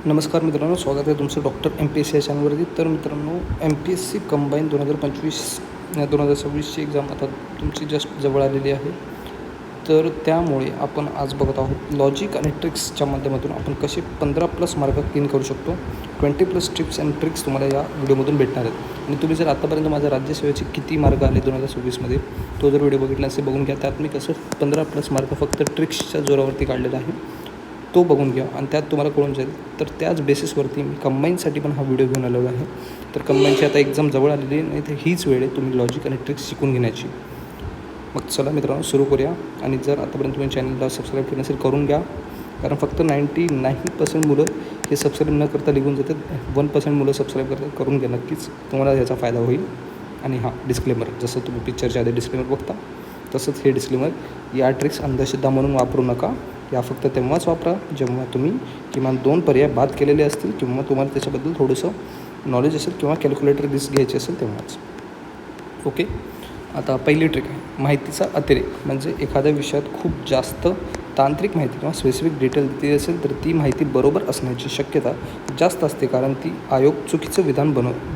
नमस्कार मित्रांनो, स्वागत आहे तुमचं डॉक्टर MPSC या चॅनलवरती. तर मित्रांनो, MPSC कंबाईन 2025-2026ची एक्झाम आता तुमची जस्ट जवळ आलेली आहे. तर त्यामुळे आपण आज बघत आहोत लॉजिक आणि ट्रिक्सच्या माध्यमातून आपण कसे 15+ मार्क क्लीन करू शकतो. 20+ टिप्स अँड ट्रिक्स तुम्हाला या व्हिडिओमधून भेटणार आहेत. आणि तुम्ही जर आतापर्यंत माझ्या राज्यसेवेचे किती मार्क आले 2026मध्ये तो जर व्हिडिओ बघितला असेल बघून घ्या. त्यात मी कसं 15+ मार्क फक्त ट्रिक्सच्या जोरावरती काढलेला आहे, तो बघून घ्या आणि त्यात तुम्हाला कळून जाईल. तर त्याच बेसिसवरती मी कंबाईनसाठी पण हा व्हिडिओ घेऊन आलेलो आहे. तर कंबाईनची आता एक्झाम जवळ आलेली आहे, नाही तर हीच वेळ आहे तुम्ही लॉजिक आणि ट्रिक्स शिकून घेण्याची. मग चला मित्रांनो, सुरू करूया. आणि जर आतापर्यंत तुम्ही चॅनलला सबस्क्राईब केलं नसेल करून घ्या, कारण फक्त 99% मुलं हे सबस्क्राईब न करता निघून जातात. 1% मुलं सबस्क्राईब करतात. करून घ्या नक्कीच, तुम्हाला याचा फायदा होईल. आणि हां, डिस्क्लेमर, जसं तुम्ही पिक्चरच्या आधी डिस्क्लेमर बघता तसंच हे डिस्क्लेमर, या ट्रिक्स अंधश्रद्धा म्हणून वापरू नका. या फक्त तेव्हाच वापरा जेव्हा तुम्ही किमान 2 पर्याय बाद केलेले असतील किंवा तुम्हाला त्याच्याबद्दल थोडंसं नॉलेज असेल किंवा कॅल्क्युलेटर रिस्क घ्यायची असेल तेव्हाच. ओके, आता पहिली ट्रिक आहे माहितीचा अतिरेक. म्हणजे एखाद्या विषयात खूप जास्त तांत्रिक माहिती किंवा स्पेसिफिक डिटेल दिली असेल तर ती माहिती बरोबर असण्याची शक्यता जास्त असते, कारण ती आयोग चुकीचं विधान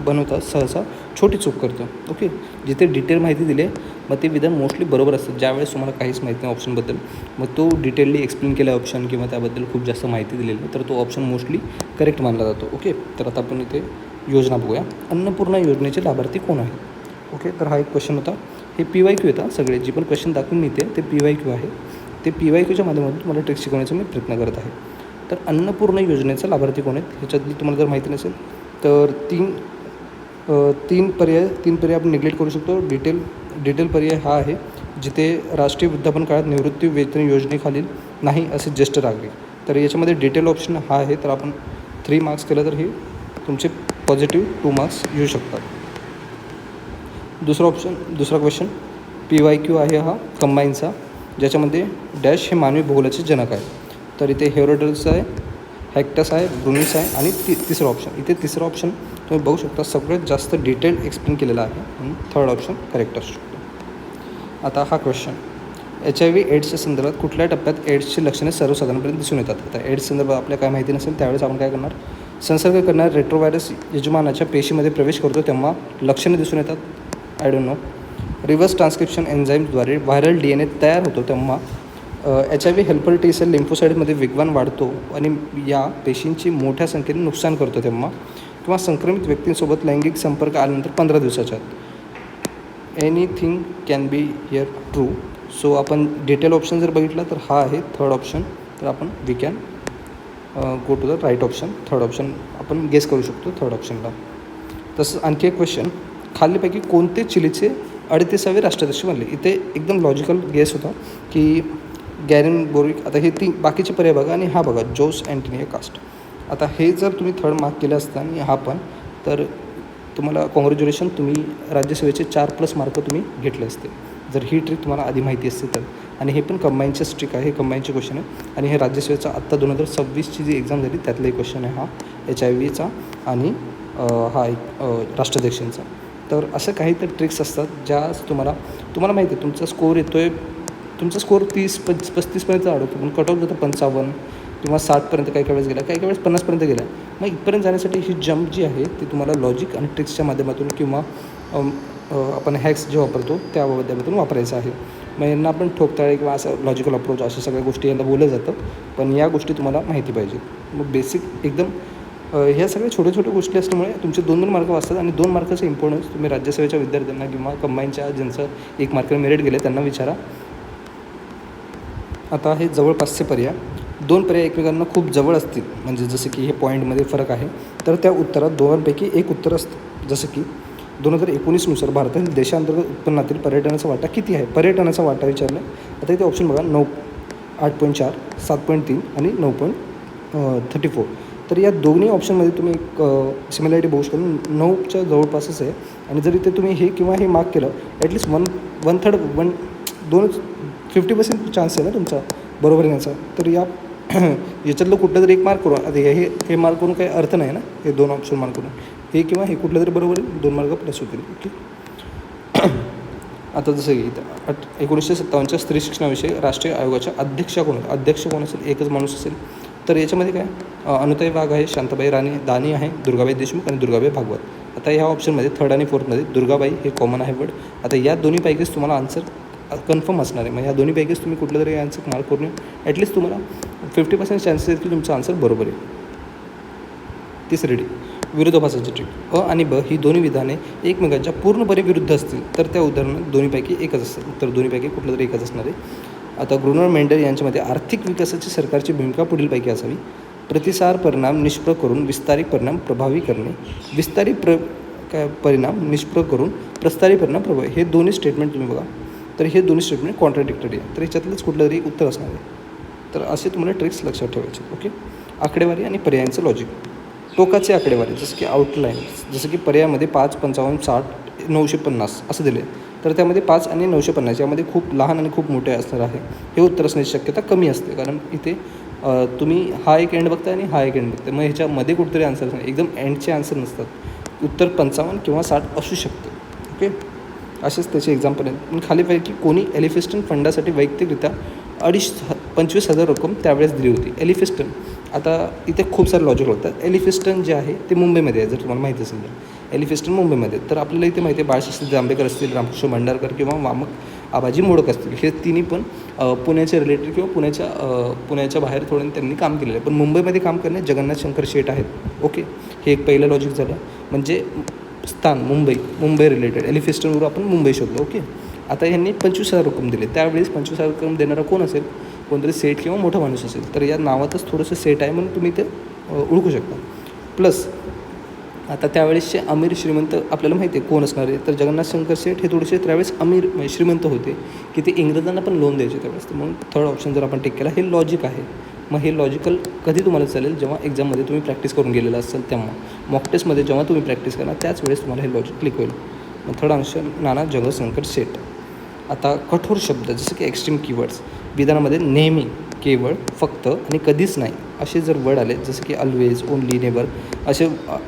बनवता सहसा छोटी चूक करतो. ओके, जिथे डिटेल माहिती दिली आहे मग ते विधान मोस्टली बरोबर असतं. ज्यावेळेस तुम्हाला काहीच माहिती नाही ऑप्शनबद्दल, मग तो डिटेलली एक्सप्लेन केला ऑप्शन किंवा त्याबद्दल खूप जास्त माहिती दिलेली आहे तर तो ऑप्शन मोस्टली करेक्ट मानला जातो. ओके, तर आता आपण इथे योजना बघूया. अन्नपूर्णा योजनेचे लाभार्थी कोण आहे? ओके, तर हा एक क्वेश्चन होता. हे PYQ येतात सगळे, जी पण क्वेश्चन दाखवून मिळते ते PYQ आहे. ते PYQच्या माध्यमातून तुम्हाला ट्रिक्स शिकवण्याचा मी प्रयत्न करत आहे. तर अन्नपूर्णा योजनेचा लाभार्थी कोण आहेत ह्याच्यातली तुम्हाला जर माहिती नसेल तर तीन पर्याय आपण निग्लेक्ट करू शकतो. डिटेल पर्याय हा आहे जिथे राष्ट्रीय वृद्धापन काळात निवृत्ती वेतन योजनेखालील नाही असे ज्येष्ठ नागरिक. तर याच्यामध्ये डिटेल ऑप्शन हा आहे. तर आपण 3 मार्क्स केलं तर हे तुमचे पॉझिटिव्ह 2 मार्क्स येऊ शकतात. दुसरा क्वेश्चन PYQ आहे हा कंबाईनचा, ज्याच्यामध्ये डॅश हे मानवी भूगोलाचे जनक आहे. तर इथे हेरोडोटस आहे, हेक्टस आहे, ब्रुनिस आहे आणि तिसरं ऑप्शन. इथे तिसरं ऑप्शन तुम्ही बघू शकता सगळ्यात जास्त डिटेल एक्सप्लेन केलेला आहे म्हणून थर्ड ऑप्शन करेक्ट असू शकतो. आता हा क्वेश्चन HIV एड्सच्या संदर्भात कुठल्या टप्प्यात एड्सची लक्षणे सर्वसाधारणपणे दिसून येतात? आता एड्स संदर्भात आपल्याला काय माहिती नसेल त्यावेळेस आपण काय करणार, संसर्ग करणारा रेट्रोव्हायरस यजमानाच्या पेशीमध्ये प्रवेश करतो तेव्हा लक्षणे दिसून येतात. I don't know. Reverse transcription एन्झाईमद्वारे व्हायरल DNA तयार होतो तेव्हा HIV हेल्पर T सेल लिम्फोसाईडमध्ये वेगवान वाढतो आणि या पेशींची मोठ्या संख्येने नुकसान करतो तेव्हा, किंवा संक्रमित व्यक्तींसोबत लैंगिक संपर्क आल्यानंतर 15 दिवसाच्या आत. Anything can be here true. So आपण डिटेल ऑप्शन जर बघितला तर हा आहे थर्ड ऑप्शन. तर आपण we can go to the right option. Third option आपण गेस करू शकतो थर्ड ऑप्शनला. तसंच आणखी एक क्वेश्चन, खालीलपैकी कोणते चिलीचे 38वे राष्ट्राध्यक्ष बनले? इथे एकदम लॉजिकल गेस होता की गॅरिन बोरिक. आता हे 3 बाकीचे पर्याय बघा आणि हा बघा जोस अँटोनियो कास्ट. आता हे जर तुम्ही थर्ड मार्क केलं असतं आणि हा पण, तर तुम्हाला कॉंग्रॅच्युलेशन, तुम्ही राज्यसेवेचे 4+ मार्क तुम्ही घेतले असते जर ही ट्रिक तुम्हाला आधी माहिती असते तर. आणि हे पण कंबाईनचेच ट्रिक आहे, हे कंबाईनचे क्वेश्चन आहे आणि हे राज्यसेवेचा आत्ता 2026ची जी एक्झाम झाली त्यातलाही क्वेश्चन आहे हा HIVचा आणि हा एक राष्ट्राध्यक्षांचा. तर असं काही तर ट्रिक्स असतात ज्या तुम्हाला माहिती आहे तुमचा स्कोअर येतो आहे, तुमचा स्कोअर 30-35पर्यंत अडवतो पण कट ऑफ जातं 55 किंवा 60पर्यंत काही वेळेस गेला, काही वेळेस 50पर्यंत गेला. मग इथपर्यंत जाण्यासाठी ही जंप जी आहे ती तुम्हाला लॉजिक आणि ट्रिक्सच्या माध्यमातून किंवा आपण हॅक्स जे वापरतो त्या माध्यमातून वापरायचं आहे. मग यांना आपण ठोकताळे किंवा असं लॉजिकल अप्रोच अशा सगळ्या गोष्टी यांना बोललं जातं, पण या गोष्टी तुम्हाला माहिती पाहिजेत. मग बेसिक एकदम ह्या सगळ्या छोट्या गोष्टी असल्यामुळे तुमचे 2-2 मार्क वाचतात. आणि 2 मार्काचं इम्पॉर्टन्स तुम्ही राज्यसेवेच्या विद्यार्थ्यांना किंवा कंबाईनच्या ज्यांचं 1 मार्काने मेरिट गेले त्यांना विचारा. आता हे जवळपासचे पर्याय, 2 पर्याय एकमेकांना खूप जवळ असतील म्हणजे जसं की हे पॉईंटमध्ये फरक आहे तर त्या उत्तरात दोघांपैकी एक उत्तर असतं. जसं की 2019नुसार भारतातील देशांतर्गत उत्पन्नातील पर्यटनाचा वाटा किती आहे? पर्यटनाचा वाटा विचारला. आता इथे ऑप्शन बघा 8.4, 7.3 आणि 9.34. तर या दोन्ही ऑप्शनमध्ये तुम्ही एक सिमिलॅरिटी बघू शकता, 9च्या जवळपासच आहे. आणि जर इथे तुम्ही हे किंवा हे मार्क केलं ॲटलिस्ट 50% चान्स आहे ना तुमचा बरोबर येण्याचा. तर याच्यातलं कुठलं तरी एक मार्क करू. आता हे मार्क करून काही अर्थ नाही ना, हे 2 ऑप्शन मार्क करून हे किंवा हे कुठलं तरी बरोबर आहे, 2 मार्क प्लस होतील. ओके. आता जसं की इथं 1957च्या स्त्री शिक्षणाविषयी राष्ट्रीय आयोगाच्या अध्यक्ष कोण असेल? एकच माणूस असेल. तर याच्यामध्ये काय अनुताई वाघ आहे, शांताबाई राणी दानी आहे, दुर्गाबाई देशमुख आणि दुर्गाबाई भागवत. आता ह्या ऑप्शनमध्ये 3rd आणि 4thमध्ये दुर्गाबाई हे कॉमन आहे वर्ड. आता या दोन्हीपैकीच तुम्हाला आन्सर कन्फर्म असणार आहे. मग या दोन्हीपैकीच तुम्ही कुठलं तरी आन्सर मार्क करून ॲटलीस्ट तुम्हाला 50% चान्सेस आहेत की तुमचं आन्सर बरोबर आहे. तिसरी डी विरोधाभासाची ट्रिक. अ आणि ब ही दोन्ही विधाने एकमेकांच्या पूर्णपणे विरुद्ध असतील तर त्या उदाहरणात दोन्हीपैकी एकच असतं. उत्तर दोन्हीपैकी कुठलं तरी एकच असणार आहे. आता ग्रुनर मेंडल यांच्यामध्ये आर्थिक विकासाची सरकारची भूमिका पुढीलपैकी असावी. प्रतिसार परिणाम निष्प्रभ करून विस्तारित परिणाम प्रभावी करणे, परिणाम निष्प्रभ करून प्रस्तारित परिणाम प्रभावी. हे दोन्ही स्टेटमेंट तुम्ही बघा, तर हे दोन्ही स्टेटमेंट कॉन्ट्राडिक्टरी आहे. तर याच्यातलंच कुठलं तरी उत्तर असणार आहे. तर असे तुम्हाला ट्रिक्स लक्षात ठेवायचे. ओके. आकडेवारी आणि पर्यायांचं लॉजिक. टोकाचे आकडेवारी जसं की आउटलाईन, जसं की पर्यायामध्ये 5, 55, 60, 950 असं दिले, तर त्यामध्ये 5 आणि 950 यामध्ये खूप लहान आणि खूप मोठे असणार आहे. हे उत्तर असण्याची शक्यता कमी असते, कारण इथे तुम्ही हा एक एंड बघताय आणि हा एक एंड बघताय. मग ह्याच्यामध्ये कुठेतरी आन्सर नाही, एकदम एंडचे आन्सर नसतात. उत्तर 55 किंवा 60 असू शकते. ओके. असेच त्याचे एक्झाम्पल आहेत. पण खालीपैकी कोणी एलिफिस्टन फंडासाठी वैयक्तिकरित्या 25,000 रक्कम त्यावेळेस दिली होती. एलिफिस्टन, आता इथे खूप सारे लॉजिक होतात. एलिफिस्टन जे आहे ते मुंबईमध्ये आहे, जर तुम्हाला माहिती असेल तर. एलिफिस्टन मुंबईमध्ये. तर आपल्याला इथे माहिती आहे बाळशास्त्री जांभेकर असतील, रामकृष्ण भंडारकर किंवा वामक आबाजी मोडक असतील. हे तिन्ही पण पुण्याचे रिलेटेड किंवा पुण्याच्या बाहेर थोडं त्यांनी काम केलेलं आहे. पण मुंबईमध्ये काम करणे जगन्नाथ शंकर शेठ आहेत. ओके. हे एक पहिलं लॉजिक झालं. म्हणजे स्थान मुंबई रिलेटेड. एलिफिस्टनवर आपण मुंबई शोधलं. ओके. आता यांनी 25,000 रक्कम दिले. त्यावेळेस 25,000 रक्कम देणारा कोण असेल? कोणतरी सेठ किंवा मोठा माणूस असेल. तर या नावातच थोडंसं सेठ आहे म्हणून तुम्ही ते ओळखू शकता. प्लस आता त्यावेळेसचे अमीर श्रीमंत आपल्याला माहिती आहे कोण असणार आहे. तर जगन्नाथ शंकर शेठ हे थोडेसे त्यावेळेस अमीर श्रीमंत होते की ते इंग्रजांना पण लोन द्यायचे त्यावेळेस. तर मग 3rd ऑप्शन जर आपण टिक केला, हे लॉजिक आहे. मग हे लॉजिकल कधी तुम्हाला चालेल? जेव्हा एक्झाममध्ये तुम्ही प्रॅक्टिस करून गेलेला असाल तेव्हा. मॉक टेस्टमध्ये जेव्हा तुम्ही प्रॅक्टिस करणार त्याच वेळेस तुम्हाला हे लॉजिक क्लिक होईल. मग 3rd ऑप्शन नाना जगशंकर शेठ. आता कठोर शब्द जसं की एक्स्ट्रीम कीवर्ड्स. विधानामध्ये नेहमी, केवळ, फक्त आणि कधीच नाही असे जर वर्ड आले, जसं की ऑलवेज, ओनली, नेवर असे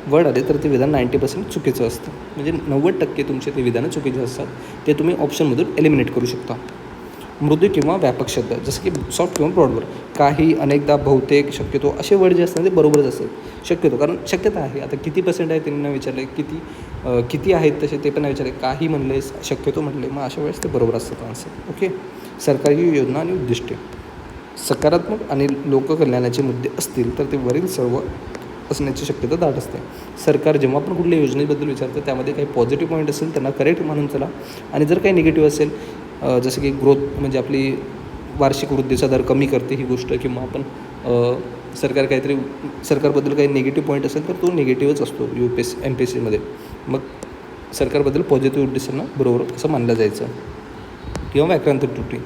वर्ड आले, तर ते विधान 90% चुकीचं असतं. म्हणजे 90% तुमचे ते विधानं चुकीचे असतात. ते तुम्ही ऑप्शनमधून एलिमिनेट करू शकता. मृदू किंवा व्यापक शब्द जसं की सॉफ्ट किंवा ब्रॉडवर. काही, अनेकदा, बहुतेक, शक्यतो असे वर्ड जे असतात ते बरोबरच असतात शक्यतो, कारण शक्यता आहे. आता किती % आहे त्यांनी विचारले, किती आहेत तसे ते पण नाही विचारले. काही म्हणले, शक्यतो म्हटले, मग अशा वेळेस ते बरोबर असतात आन्सर. ओके. सरकारी योजना आणि उद्दिष्टे. सकारात्मक आणि लोककल्याणाचे मुद्दे असतील तर ते वरील सर्व असण्याची शक्यता दाट असते. सरकार जेव्हा पण कुठल्या योजनेबद्दल विचारतं त्यामध्ये काही पॉझिटिव्ह पॉईंट असेल त्यांना करेक्ट म्हणून चला, आणि जर काही निगेटिव्ह असेल जसं की ग्रोथ म्हणजे आपली वार्षिक वृद्धीचा दर कमी करते ही गोष्ट, किंवा आपण सरकारबद्दल काही निगेटिव्ह पॉईंट असेल तर तो निगेटिव्हच असतो MPSCमध्ये. मग सरकारबद्दल पॉझिटिव्ह उद्दिष्टांना बरोबर असं मानलं जायचं. किंवा व्याकरण त्रुटी.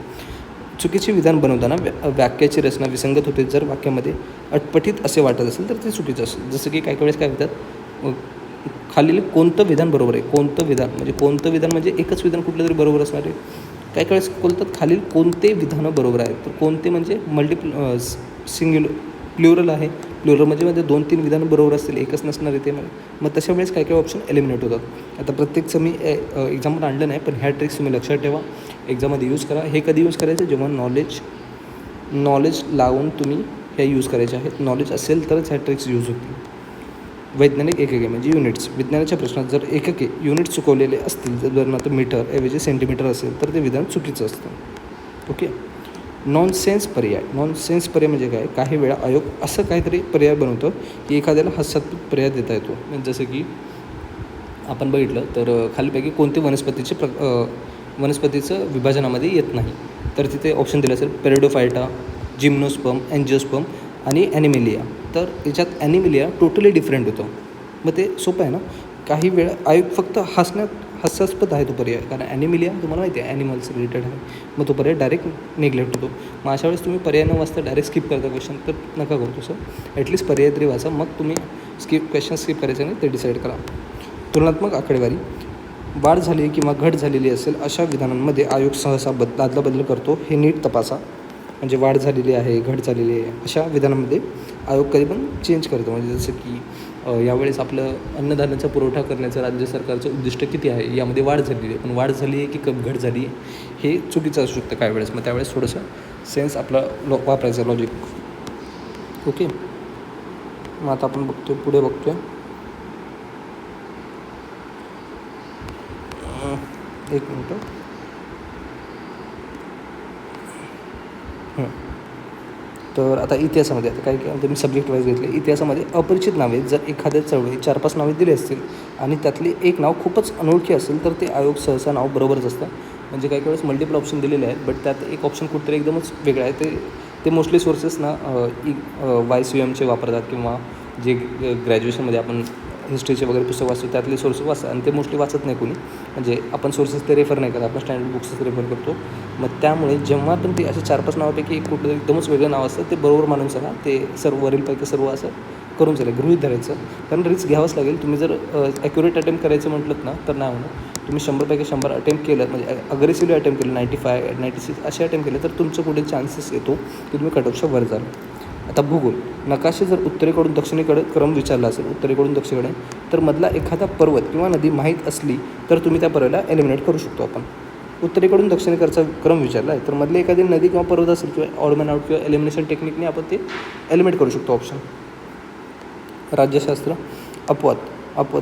चुकीचे विधान बनवताना वाक्याची रचना विसंगत होते. जर वाक्यामध्ये अटपटीत असे वाटत असेल तर ते चुकीचं असतं. जसं की काही वेळेस काय म्हणतात, खालील कोणतं विधान बरोबर आहे. कोणतं विधान म्हणजे एकच विधान कुठलं तरी बरोबर असणार आहे. काही वेळेस बोलतात खालील कोणते विधानं बरोबर आहेत. तर कोणते म्हणजे प्लुरल आहे. प्लुरल म्हणजे 2-3 विधानं बरोबर असतील, एकच नसणार आहे ते. मग तशा वेळेस काही ऑप्शन एलिमिनेट होतात. आता प्रत्येकचं मी एक्झाम्पल आणलं नाही, पण ह्या ट्रिक्स तुम्ही लक्षात ठेवा, एक्झाममध्ये यूज करा. हे कधी यूज करायचं? जेव्हा नॉलेज लावून तुम्ही ह्या यूज करायचे आहेत. नॉलेज असेल तरच ह्या ट्रिक्स यूज होतील. वैज्ञानिक एकके म्हणजे युनिट्स. विज्ञानाच्या प्रश्नात जर एकके युनिट चुकवलेले असतील, जर उदाहरणार्थ मीटर ऐवजी सेंटीमीटर असेल तर ते विधान चुकीचं असतं. ओके. नॉनसेन्स पर्याय म्हणजे काय? काही वेळा आयोग असं काहीतरी पर्याय बनवतं की एखाद्याला हास्यास्पद पर्याय देता येतो. जसं की आपण बघितलं तर खालीपैकी कोणते वनस्पतीचं विभाजनामध्ये येत नाही. तर तिथे ऑप्शन दिलं असेल पेरिडोफायटा, जिम्नोस्पर्म, एन्जिओस्पर्म आणि ॲनिमेलिया. तर याच्यात ॲनिमेलिया टोटली डिफरंट होतं. मग ते सोपं आहे ना. काही वेळा आयोग फक्त हास्यास्पद आहे तो पर्याय, कारण ॲनिमेलिया तुम्हाला माहिती आहे ॲनिमल्स रिलेटेड आहे. मग तो पर्याय डायरेक्ट निग्लेक्ट होतो. मग अशा वेळेस तुम्ही पर्याय न वाचता डायरेक्ट स्किप करता क्वेश्चन, तर नका करू तसं. ॲटलिस्ट पर्याय तरी वाचा, मग तुम्ही क्वेश्चन स्किप करायचं नाही ते डिसाईड करा. तुलनात्मक आकडेवारी. वाढ झाली किंवा घट झालेली असेल अशा विधानांमध्ये आयोग सहसा अदलाबदल करतो. हे नीट तपासा. म्हणजे वाढ झालेली आहे, घट झालेली आहे अशा विधानांमध्ये आयोग कधी पण चेंज करतो. म्हणजे जसं की यावेळेस आपलं अन्नधान्याचा पुरवठा करण्याचं राज्य सरकारचं उद्दिष्ट किती आहे, यामध्ये वाढ झालेली आहे. पण वाढ झाली आहे की घट झाली आहे हे चुकीचं असू शकतं काही वेळेस. मग त्यावेळेस थोडंसं सेन्स आपला वापरायचं लॉजिक. ओके, मग आता आपण पुढे बघतोय. एक मिनटं. तर आता इतिहासामध्ये आता काय काय मी सब्जेक्ट वाईज घेतले. इतिहासामध्ये अपरिचित नावे जर एखाद्या चळवळी 4-5 नावे दिली असतील आणि त्यातले एक नाव खूपच अनोळखी असेल तर ते आयोग सहसा नाव बरोबरच असतं. म्हणजे काही वेळेस मल्टिपल ऑप्शन दिलेले आहेत, बट त्यात एक ऑप्शन कुठेतरी एकदमच वेगळं आहे. ते मोस्टली सोर्सेस ना YCMचे वापरतात किंवा जे ग्रॅज्युएशनमध्ये आपण हिस्ट्रीचे वगैरे पुस्तक वाचतो त्यातले सोर्स वाचतात आणि ते मोस्टली वाचत नाही कोणी. म्हणजे आपण सोर्सेस ते रेफर नाही करत, आपण स्टँडर्ड बुक्सच रेफर करतो. मग त्यामुळे जेव्हा पण ते असे 4-5 नावापैकी एक कुठलं एकदमच वेगळं नाव असतं ते बरोबर मानून चला. ते सर्व वरीलपैकी सर्व असं करून चालेल, गृहीत धरायचं. कारण रिस्क घ्यावंच लागेल. तुम्ही जर ॲक्युरेट अटेम्प्ट करायचं म्हटलं ना तर नाही होणार. तुम्ही 100पैकी 100 अटेम्प्ट केलं, म्हणजे अग्रेसिव्हली अटेम्प्ट केलं, 95, 96 असे अटेम्प्ट केले तर तुमचं पुढे चान्सेस येतो की तुम्ही कटऑफच्या वर जाल. आता भूगोल. नकाशे जर उत्तरेकडून दक्षिणेकडे क्रम विचारला असेल, उत्तरेकडून दक्षिणेकडे, तर मधला एखादा पर्वत किंवा नदी माहीत असली तर तुम्ही त्या पर्वताला एलिमिनेट करू शकतो आपण. उत्तरेकडून दक्षिणेकडचा क्रम विचारला आहे तर मधली एखादी नदी किंवा पर्वत असेल किंवा ऑड मॅन आउट किंवा एलिमिनेशन टेक्निकने आपण ते एलिमिनेट करू शकतो ऑप्शन. राज्यशास्त्र. अपवाद.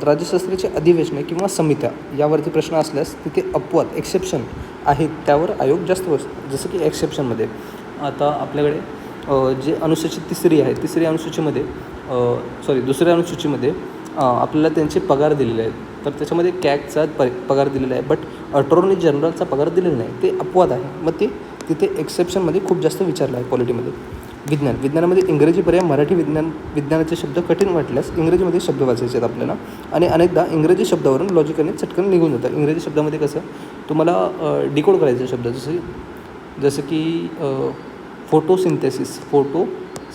राज्यशास्त्राची अधिवेशने किंवा समित्या यावरती प्रश्न असल्यास तिथे अपवाद एक्सेप्शन आहेत त्यावर आयोग जास्त बसतो. जसं की एक्सेप्शनमध्ये आता आपल्याकडे जे अनुसूची तिसरी अनुसूचीमध्ये दुसऱ्या अनुसूचीमध्ये आपल्याला त्यांचे पगार दिलेले आहेत. तर त्याच्यामध्ये कॅगचा पगार दिलेला आहे, बट अटॉर्नी जनरलचा पगार दिलेला नाही. ते अपवाद आहे. मग ते तिथे एक्सेप्शनमध्ये खूप जास्त विचारलं आहे पॉलिटीमध्ये. विज्ञानामध्ये इंग्रजी पर्याय मराठी विज्ञानाचे शब्द कठीण वाटल्यास इंग्रजीमध्ये शब्द वाचायचे आहेत आपल्याला. आणि अनेकदा इंग्रजी शब्दावरून लॉजिकने चटकन निघून जातं. इंग्रजी शब्दामध्ये कसं तुम्हाला डिकोड करायचे शब्द, जसं की फोटोसिंथेसिस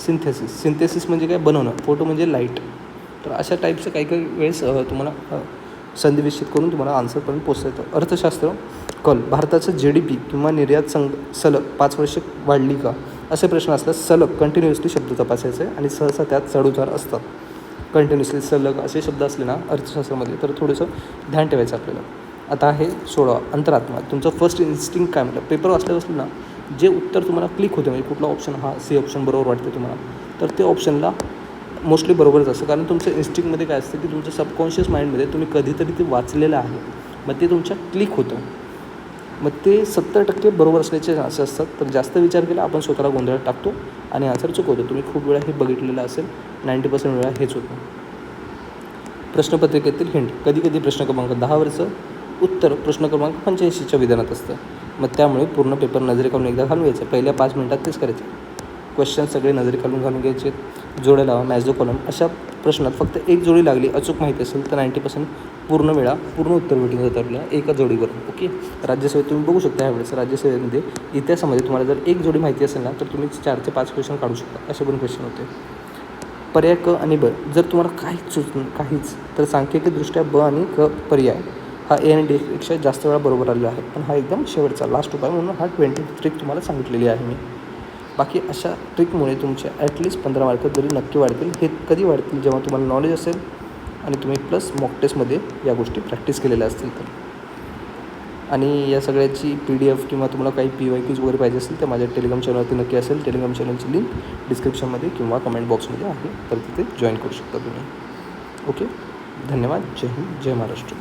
सिंथेसिस म्हणजे काय, बनवणं. फोटो म्हणजे लाईट. तर अशा टाईपचं काही वेळेस तुम्हाला संधिविच्छेद करून तुम्हाला आन्सरपर्यंत पोचता येतं. अर्थशास्त्र. भारताचं GDP किंवा निर्यात सलग 5 वर्षे वाढली का असे प्रश्न असल्यास सलग कंटिन्युअसली शब्द तपासायचे आहे आणि सहसा त्यात चढउतार असतात. कंटिन्युअसली सलग असे शब्द असले ना अर्थशास्त्रामध्ये तर थोडंसं ध्यान ठेवायचं आपल्याला. आता आहे 16 अंतरात्मा. तुमचं फर्स्ट इन्स्टिंक्ट काय म्हटलं, पेपर वाचलं असलं ना जे उत्तर तुम्हाला क्लिक होते, म्हणजे कुठला ऑप्शन हा C ऑप्शन बरोबर वाटते तुम्हाला, तर ते ऑप्शनला मोस्टली बरोबरच असतं. कारण तुमचं इन्स्टिंक्टमध्ये काय असतं की तुमच्या सबकॉन्शियस माइंडमध्ये तुम्ही कधीतरी ते वाचलेलं आहे, मग ते तुमच्या क्लिक होतं. मग ते 70% बरोबर असण्याचे चान्सेस असतात. तर जास्त विचार केला आपण स्वतःला गोंधळात टाकतो आणि आन्सर चुकवतो. तुम्ही खूप वेळा हे बघितलेलं असेल, 90% वेळा हेच होतं. प्रश्नपत्रिकेतील हिंट. कधी प्रश्न क्रमांक 10वरचं उत्तर प्रश्न क्रमांक 85च्या विधानात असतं. मग त्यामुळे पूर्ण पेपर नजरेखालून एकदा घालून घ्यायचं. पहिल्या 5 मिनिटात तेच करायचं. क्वेश्चन सगळे नजरेखालून घालून घ्यायचे. जोड्या लावा, मॅच द कॉलम. अशा प्रश्नात फक्त एक जोडी लागली अचूक माहिती असेल तर 90% पूर्ण उत्तर भेटून जातं आपल्याला एका जोडीवर. ओके. राज्यसेवेत तुम्ही बघू शकता. ह्यावेळेस राज्यसेवेमध्ये इतिहासामध्ये तुम्हाला जर एक जोडी माहिती असेल ना तर तुम्ही 4 ते 5 क्वेश्चन काढू शकता. असे पण क्वेश्चन होते. पर्याय क आणि ब. जर तुम्हाला काहीच तर सांख्यिकीदृष्ट्या ब आणि क पर्याय हा A आणि D पेक्षा जास्त वेळा बरोबर आलेला आहे. पण हा एकदम शेवटचा लास्ट उपाय म्हणून हा 20 ट्रिक तुम्हाला सांगितलेली आहे मी. बाकी अशा ट्रिकमुळे तुमचे ॲटलिस्ट 15 मार्क जरी नक्की वाढतील. हे कधी वाढतील, जेव्हा तुम्हाला नॉलेज असेल आणि तुम्ही प्लस मॉक टेस्टमध्ये या गोष्टी प्रॅक्टिस केलेल्या असतील तर. आणि या सगळ्याची PDF किंवा तुम्हाला काही PYQs वगैरे पाहिजे असेल तर माझ्या टेलिग्राम चॅनलवरती नक्की असेल. टेलिग्राम चॅनलची लिंक डिस्क्रिप्शनमध्ये किंवा कमेंट बॉक्समध्ये आहे, तर तिथे जॉईन करू शकता तुम्ही. ओके. धन्यवाद. जय हिंद, जय महाराष्ट्र.